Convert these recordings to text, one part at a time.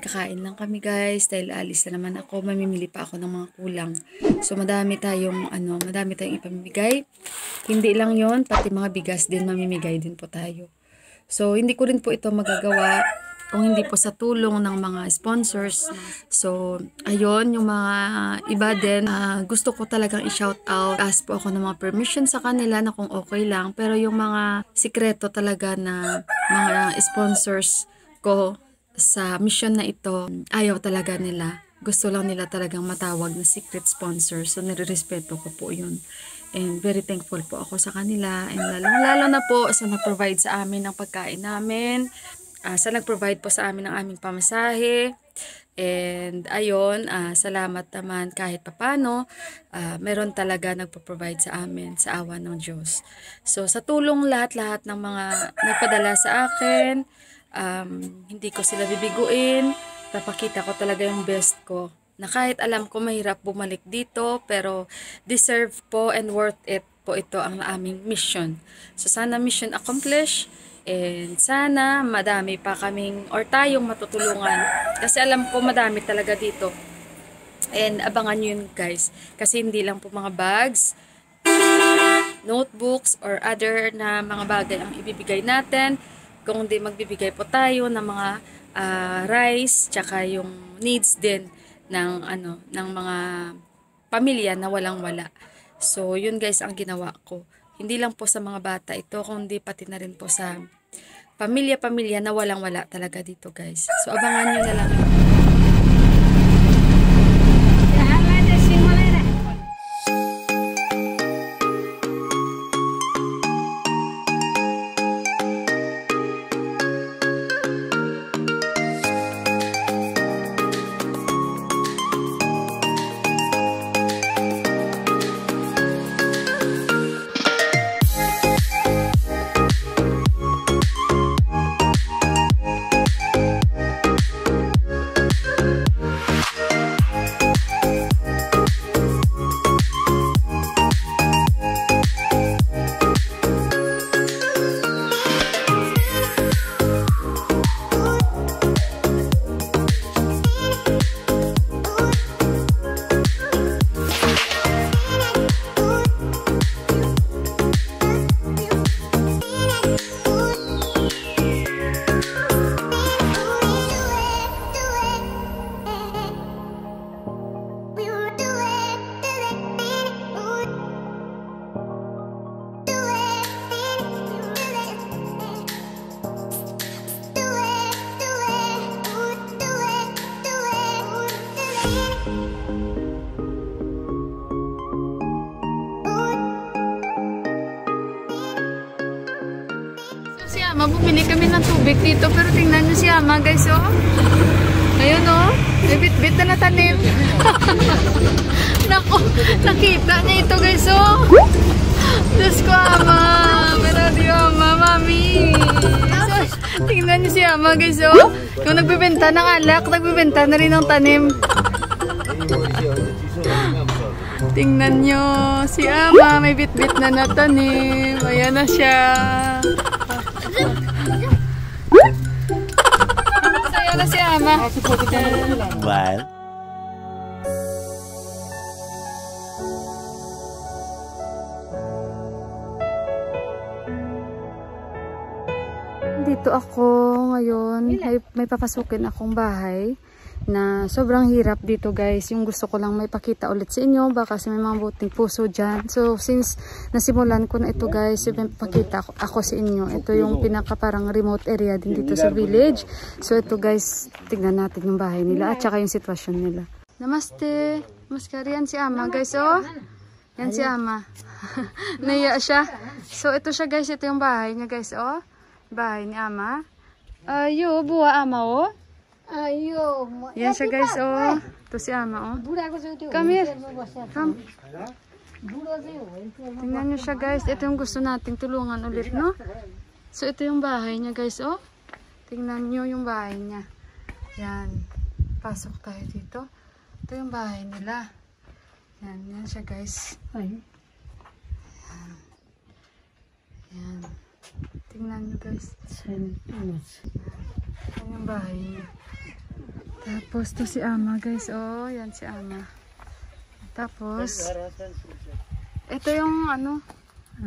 kakain lang kami guys dahil alis na naman ako, mamimili pa ako ng mga kulang. So madami tayong ipamimigay. Hindi lang 'yon, pati mga bigas din mamimigay din po tayo. So hindi ko rin po ito magagawa kung hindi po sa tulong ng mga sponsors. So ayun, yung mga iba din, gusto ko talagang i-shout out. Ask po ako ng mga permission sa kanila na kung okay lang. Pero yung mga sikreto talaga na mga sponsors ko sa mission na ito, ayaw talaga nila. Gusto lang nila talagang matawag na secret sponsor. So nire-respeto ko po yun. And very thankful po ako sa kanila. And lalo na po sa nag-provide sa amin ng pagkain namin. Sa nag-provide po sa amin ng aming pamasahe. And ayun, salamat naman kahit papano. Meron talaga nagpo-provide sa amin sa awa ng Diyos. So sa tulong lahat-lahat ng mga nagpadala sa akin, hindi ko sila bibiguin. Papakita ko talaga yung best ko. Na kahit alam ko mahirap bumalik dito, pero deserve po and worth it po ito ang aming mission. So sana mission accomplished. And sana madami pa kaming or tayong matutulungan. Kasi alam ko madami talaga dito. And abangan nyo yun guys. Kasi hindi lang po mga bags, notebooks, or other na mga bagay ang ibibigay natin. Kung hindi magbibigay po tayo ng mga rice, tsaka yung needs din ng mga pamilya na walang-wala. So yun guys ang ginawa ko. Hindi lang po sa mga bata ito, kundi pati na rin po sa pamilya-pamilya na walang-wala talaga dito guys. So abangan nyo na lang. Bumili kami ng tubig dito, pero tingnan nyo si Ama guys, oh. Ayun, oh. May bit-bit na natanim. Naku, nakita niya ito guys, oh. Diyos ko, Ama. Pero di Ama, Mami. So, tingnan nyo si Ama guys, oh. Kung nagbibenta ng alak, nagbibenta na rin ng tanim. Tingnan nyo si Ama, may bit-bit na natanim. Ayan na siya. Saya na si Ama. Well. Dito ako ngayon. May papasukin akong bahay na sobrang hirap dito guys. Yung gusto ko lang may pakita ulit sa inyo, baka kasi may mga buting puso dyan. So since nasimulan ko na ito guys, may pakita ako sa inyo. Ito yung pinaka parang remote area din dito sa village. So ito guys, tignan natin yung bahay nila at saka yung sitwasyon nila. Namaste! Namaskar, yan si Ama guys, oh. Yan si Ama. Naiya siya. So ito siya guys, ito yung bahay niya guys, oh. Bahay ni Ama. Ayo, buwa Ama, oh. Ayo, yan siya guys, oh. Ito si Ama, oh. Come here. Come. Tingnan nyo siya guys. Ito yung gusto nating tulungan ulit, no? So ito yung bahay niya guys, oh. Tingnan nyo yung bahay niya. Yan. Pasok tayo dito. Ito yung bahay nila. Yan, yan siya guys. Yan. Yan. Tingnan nyo guys. Yan yung bahay niya. Tapos to si Ama guys. Oh, yan si Ama. Tapos, ito yung ano,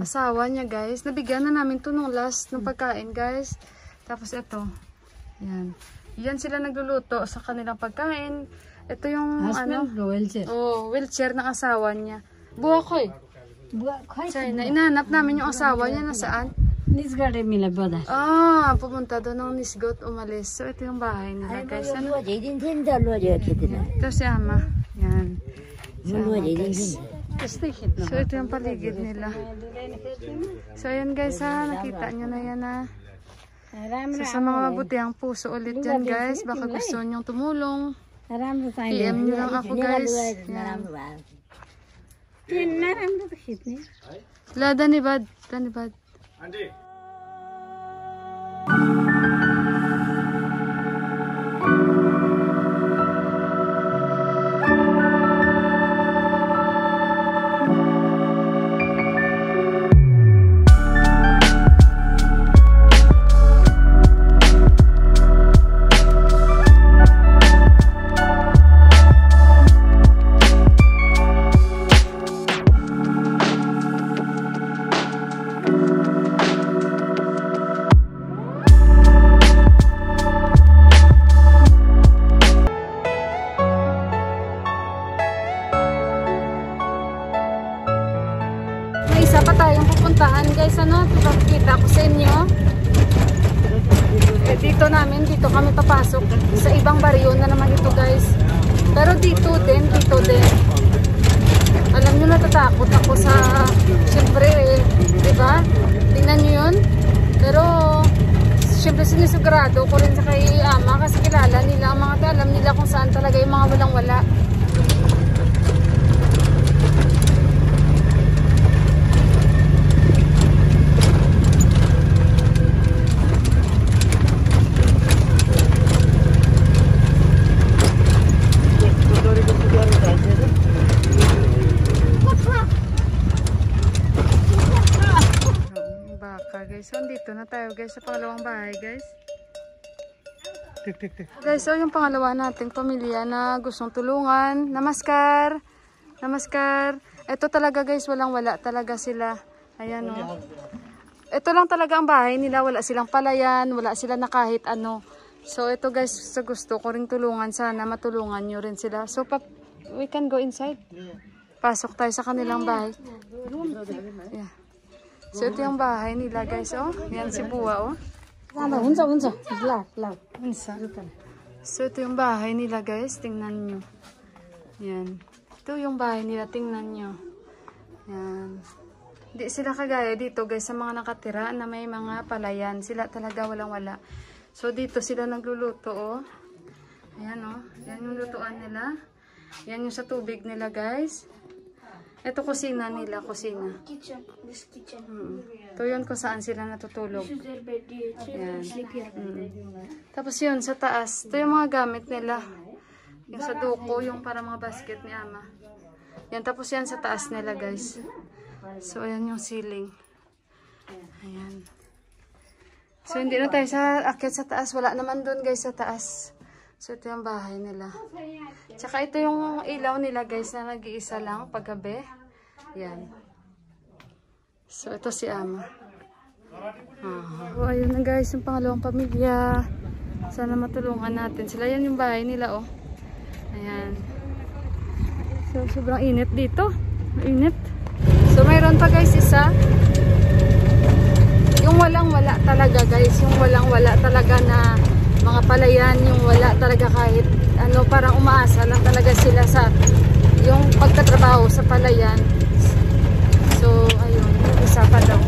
asawa niya guys. Nabigyan na namin to nung last ng pagkain guys. Tapos ito. Yan. Yan sila nagluluto sa kanilang pagkain. Ito yung Husband, ano. wheelchair. Oh, wheelchair ng asawa niya. Buwakoy. China. Inanap namin yung asawa niya nasaan. Nisgare mila boda. Pupunta doon ng Nisgot, umalis. So, ito yung bahay nila guys. Ano? Din tinda lo je kitina. Ito si Ama. Yan. Si Lo Ama je guys. din. So, ito yung paligid nila. So, ayan guys ha. Nakita nyo na yan ha. So, sa mga mabutihang puso ulit yan guys. Baka gusto nyong tumulong. PM nyo lang ako guys. Yan. Danibad. Isa pa tayong pupuntahan guys, ano, ipapakita ko sa inyo. Dito kami papasok sa ibang baryo na naman ito guys. Pero dito din. Alam nyo, natatakot ako sa, syempre diba? Tingnan nyo yun. Pero, syempre sinisigurado ko rin sa kay Ama kasi kilala nila ang mga alam nila kung saan talaga yung mga walang-wala. Guys, so dito na tayo guys sa pangalawang bahay guys. Guys, so yung pangalawa nating pamilya na gustong tulungan. Namaskar. Ito talaga guys, walang-wala talaga sila. Ayan o. Ito lang talaga ang bahay nila. Wala silang palayan, wala sila na kahit ano. So ito guys, sa gusto ko ring tulungan. Sana matulungan nyo rin sila. So we can go inside. Pasok tayo sa kanilang bahay. Yeah. So ito yung bahay nila guys, oh. Yan si Buwa, oh. So ito yung bahay nila guys, tingnan nyo. Yan. Ito yung bahay nila, tingnan nyo. Yan. Hindi sila kagaya dito guys sa mga nakatira na may mga palayan. Sila talaga walang-wala. So dito sila nagluluto, oh. Ayan, oh. Yan yung lutuan nila. Yan yung sa tubig nila guys. Ito kusina nila, kusina. This kitchen. Ito yun kung saan sila natutulog. Yan. Tapos yun, sa taas. Ito yung mga gamit nila. Yung sa duko, yung para mga basket ni Ama. Yan, tapos yan sa taas nila guys. So, ayan yung ceiling. Ayan. So, hindi na tayo sa akit sa taas. Wala naman dun guys sa taas. So, ito yung bahay nila. Tsaka ito yung ilaw nila guys na nag-iisa lang paggabi. Yan. So, ito si Ama. So, ayun na guys, yung pangalawang pamilya. Sana matulungan natin sila. Yan yung bahay nila, oh. Ayan. So, sobrang init dito. Init. So, mayroon pa guys isa. Yung walang-wala talaga guys. Yung walang-wala talaga na mga palayan, yung wala talaga kahit ano, parang umaasa lang talaga sila sa yung pagtatrabaho sa palayan. So, ayun, isa pa daw.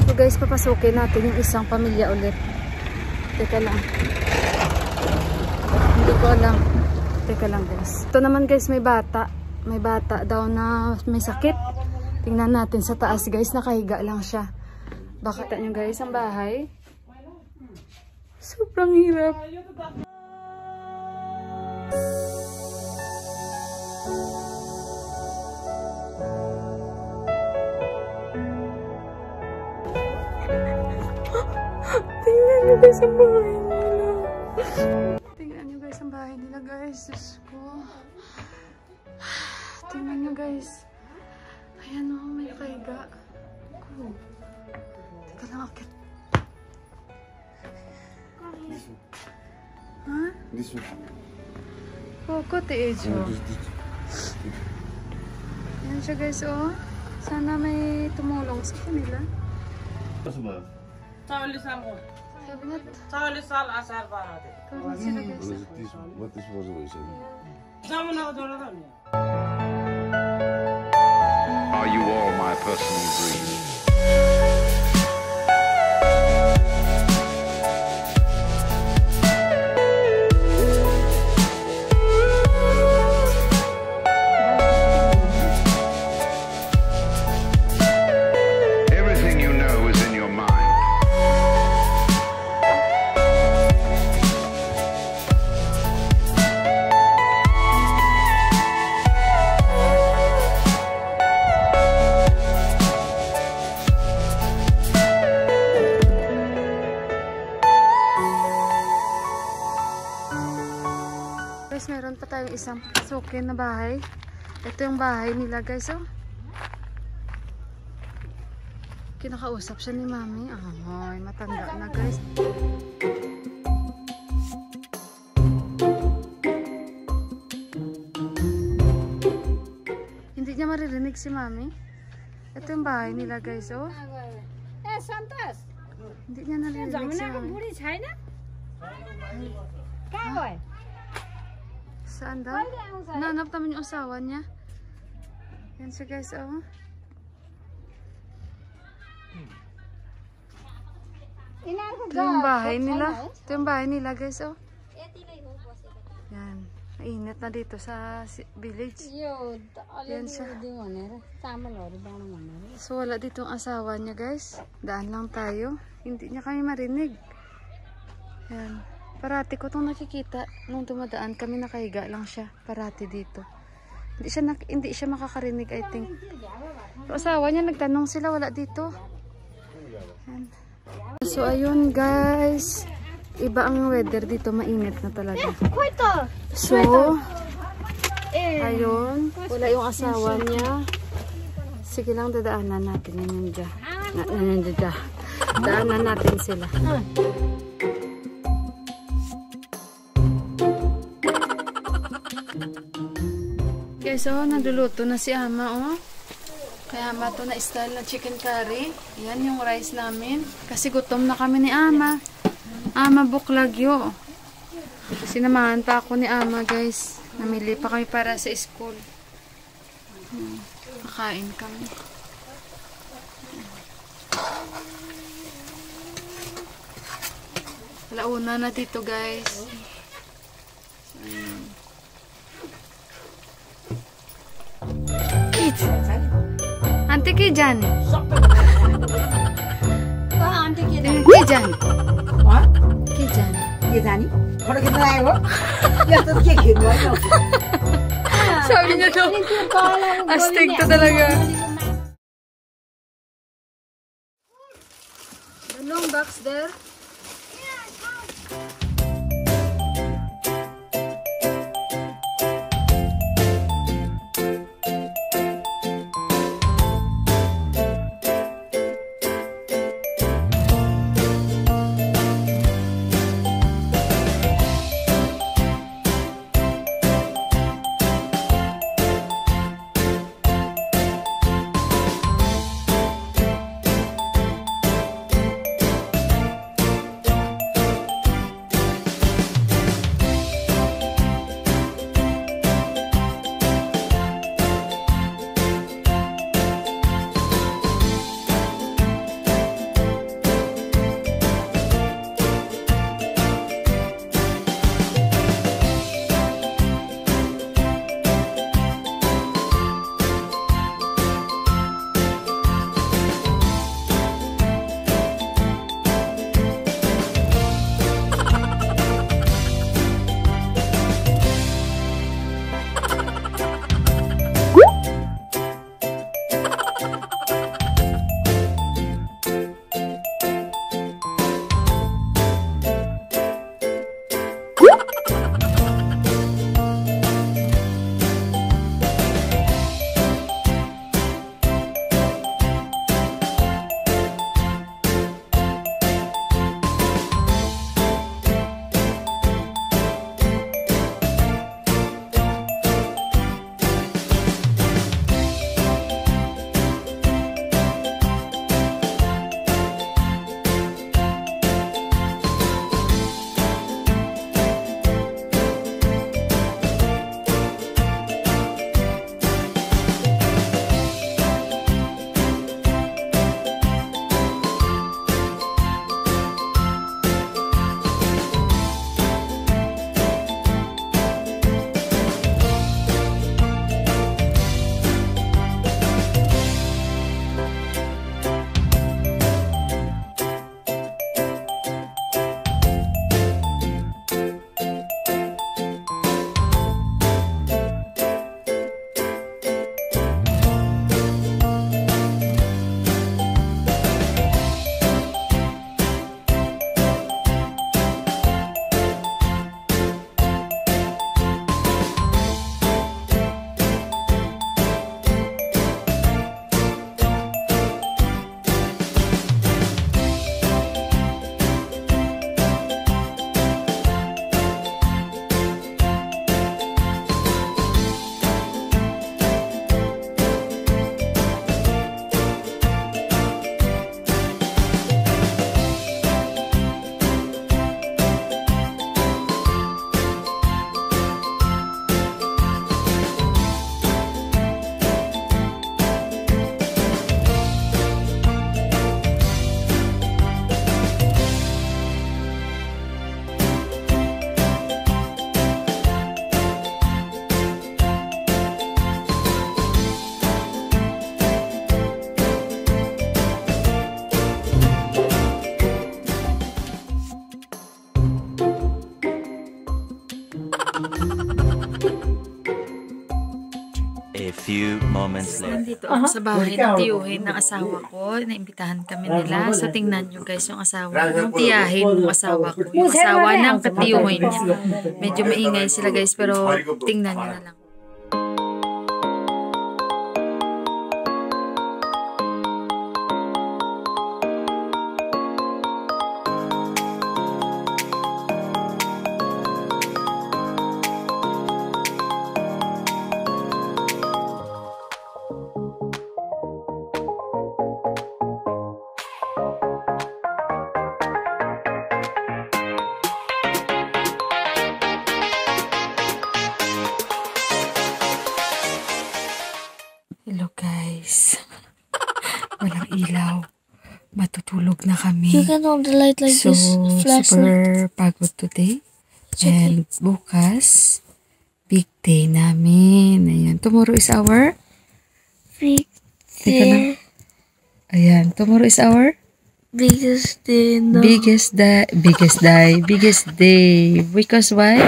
So guys, papasukin natin yung isang pamilya ulit. Teka lang. Hindi ko alam. Teka lang guys. Ito naman guys, may bata. May bata daw na may sakit. Tingnan natin sa taas guys, nakahiga lang siya. Bakit nyo guys, ang bahay? Sobrang hirap. Tingnan nyo guys ang bahay nila. guys. Diyos ko. Tingnan nyo guys. Ayan o, may kaiga. Cool. Teka lang akit. Ha? This one. Koko te ejo. Ayan siya guys o. Sana may tumulong sa kanila. Nasıl mı? Çalışan o. Sabi nga. Çalışan asar var. Tawag sila guys. What is possible? Zamana doğrudan mı? Are you all my personal dreams? Everything you know is in your mind. Guys, meron pa tayong isang papasukin na bahay. Ito yung bahay nila guys, oh. Kinakausap siya ni Mami. Ay, matanda na guys. Hindi niya maririnig si Mami. Ito yung bahay nila guys, oh. Santas. Hindi niya naririnig si जमुनाको Mami. बुढी छैन कहाँ गयो Saan daw? Nanap naman yung asawa niya. Yan siya guys, oh. यिनीहरूको Ito yung bahay nila. Ito yung bahay nila guys, oh. Yan. Mainit na dito sa village. यो Yan siya. अलिअलि दिउँ भनेर चामलहरू बाँड्नु भनेर So wala dito ang asawa niya guys. Daan lang tayo. Hindi niya kami marinig. Yan. Parati ko itong nakikita. Nung dumadaan kami nakahiga lang siya. Parati dito. Hindi siya makakarinig I think. So asawa niya nagtanong sila wala dito. Yan. So ayun guys. Iba ang weather dito. Mainit na talaga. So ayun. Wala yung asawa niya. Sige lang dadaanan natin yun dyan. Daanan natin sila. Guys, oh, naluluto na si Ama, oh. Kaya Ama to na style na chicken curry. Yan yung rice namin. Kasi gutom na kami ni Ama. Ama buklagyo. Sinamahan pa ako ni Ama, guys. Namili pa kami para sa school. Makain kami. Launa na dito guys. Kids. Auntie Kijan. Aunty के Kijan. Kijan. के जानी फोटो खिच्न आएको यस्तो के खिच्नु भयो Sabi niya to. Astig to talaga. The long box there. few moments later. Nandito ako sa bahay ng tiyuhin ng asawa ko. Naimbitahan kami nila. So, tingnan nyo guys yung asawa ko. Yung tiyahin ng asawa ko. Yung asawa ng katiyuhin niya. Medyo maingay sila guys, pero tingnan nyo na lang. Hello guys. Walang ilaw. Matutulog na kami. You can hold the light like So, this. Flashlight. super pagod today. okay. And bukas, big day namin. Ayan. Tomorrow is our? Big Teka na. day. Ayan. Tomorrow is our? Biggest day. No. Biggest day. Because why?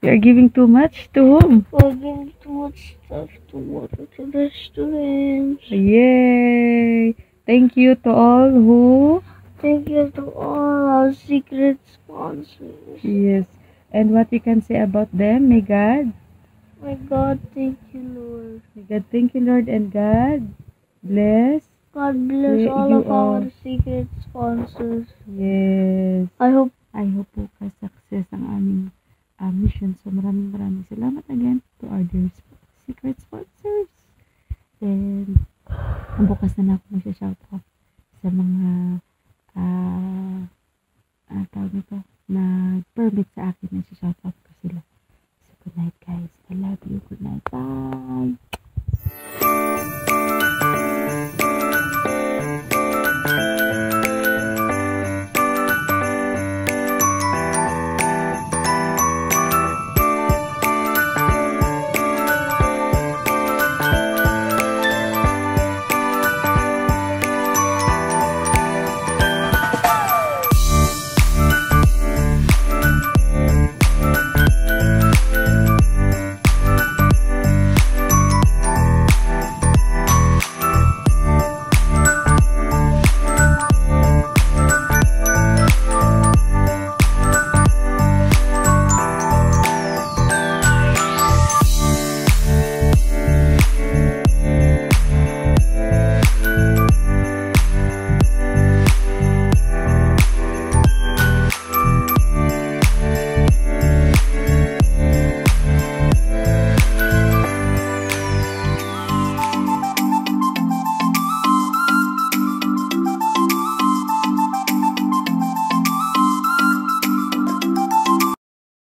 You are giving too much to whom? We're giving too much stuff to water to the students. Yay! Thank you to all who? Thank you to all our secret sponsors. Yes. And what you can say about them? May God? My God, thank you, Lord. May God, thank you, Lord, and God bless. God bless Yeah, all you of our all. secret sponsors. Yes. I hope Po ka-success ang aming mission. So, maraming salamat again to our dear secret sponsors. Then, ang bukas na ako mag-shoutout sa mga tawag nito, na permit sa akin na shoutout ko.